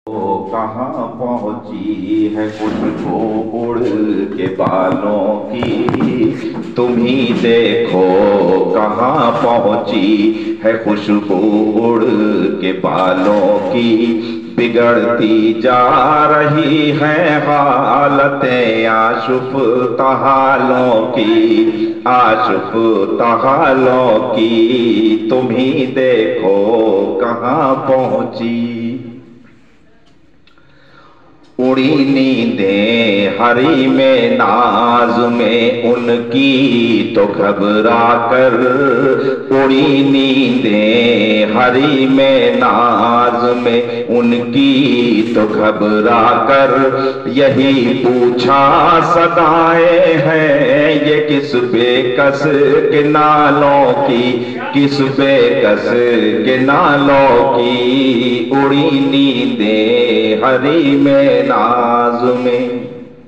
वो कहाँ पहुँची है खुशबू उड़ के बालों की। तुम ही देखो कहाँ पहुँची है खुशबू उड़ के बालों की। बिगड़ती जा रही है हालतें आशुफ तहालों की, आशुफ तहालों की। तुम ही देखो कहाँ पहुँची। उड़ी नींदें हरी में नाज में उनकी तो घबरा कर, उड़ी नींदें हरी में नाज में उनकी तो घबरा कर। यही पूछा सदाएं हैं ये किस बेकस के नालों की, किस बेकस के नालों की। उड़ी नींदें हरी में नाज में।